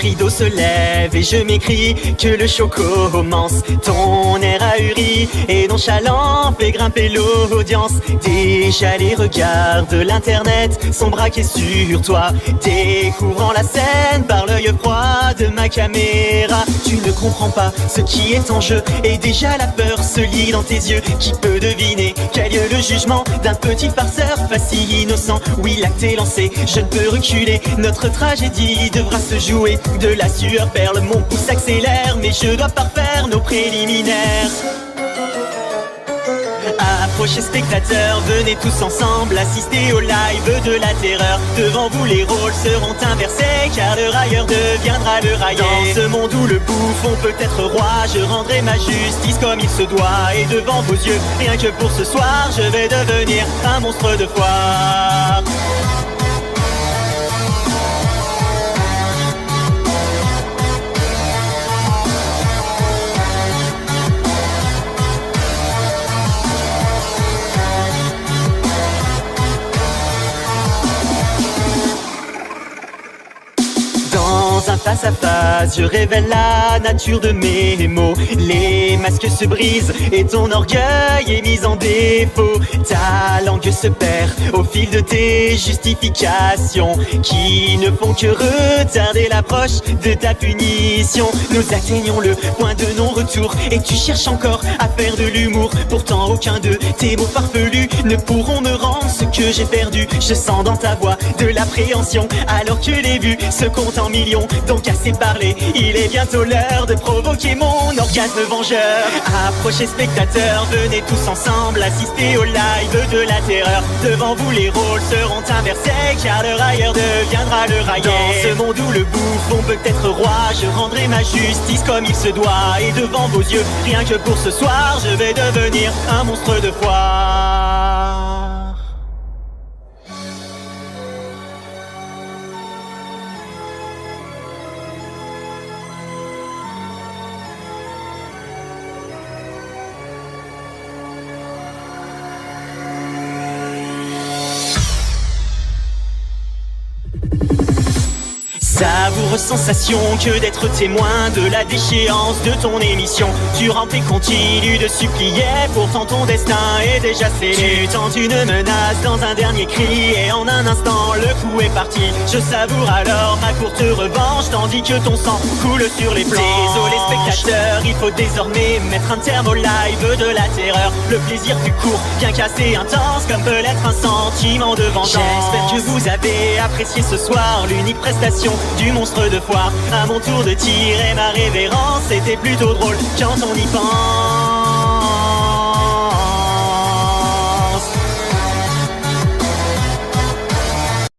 rideau se lève et je m'écris que le show commence. Ton air ahuri et nonchalant fait grimper l'audience. Déjà les regards de l'internet sont braqués sur toi, découvrant la scène par l'œil froid de ma caméra. Tu ne comprends pas ce qui est en jeu et déjà la peur se lit dans tes yeux. Qui peut deviner qu'a lieu le jugement d'un petit farceur facile innocent? Oui, l'acte est lancé, je ne peux reculer. Notre tragédie devra se jouer. De la sueur perle, mon pouce accélère, mais je dois parfaire nos préliminaires. Approchez spectateurs, venez tous ensemble assister au live de la terreur. Devant vous les rôles seront inversés, car le railleur deviendra le raillé. Dans ce monde où le bouffon peut être roi, je rendrai ma justice comme il se doit. Et devant vos yeux, rien que pour ce soir, je vais devenir un monstre de foire. Dans un face à face, je révèle la nature de mes mots. Les masques se brisent et ton orgueil est mis en défaut. Ta langue se perd au fil de tes justifications, qui ne font que retarder l'approche de ta punition. Nous atteignons le point de non-retour et tu cherches encore à faire de l'humour. Pourtant aucun de tes mots farfelus ne pourront me rendre ce que j'ai perdu. Je sens dans ta voix de l'appréhension, alors que les vues se comptent en millions. Donc assez parlé, il est bientôt l'heure de provoquer mon orgasme vengeur. Approchez spectateurs, venez tous ensemble assister au live de la terreur. Devant vous les rôles seront inversés, car le railleur deviendra le raillé. Dans ce monde où le bouffon peut être roi, je rendrai ma justice comme il se doit. Et devant vos yeux, rien que pour ce soir, je vais devenir un monstre de foire. Savoureuse sensation que d'être témoin de la déchéance de ton émission. Tu rampes et continues de supplier, pourtant ton destin est déjà scellé. Tu tentes une menace dans un dernier cri et en un instant le coup est parti. Je savoure alors ma courte revanche tandis que ton sang coule sur les planches. Désolé spectateurs, il faut désormais mettre un terme au live de la terreur. Le plaisir fut court, bien qu'assez intense, comme peut l'être un sentiment de vengeance. J'espère que vous avez apprécié ce soir l'unique prestation du monstre de foire. À mon tour de tirer ma révérence, c'était plutôt drôle quand on y pense.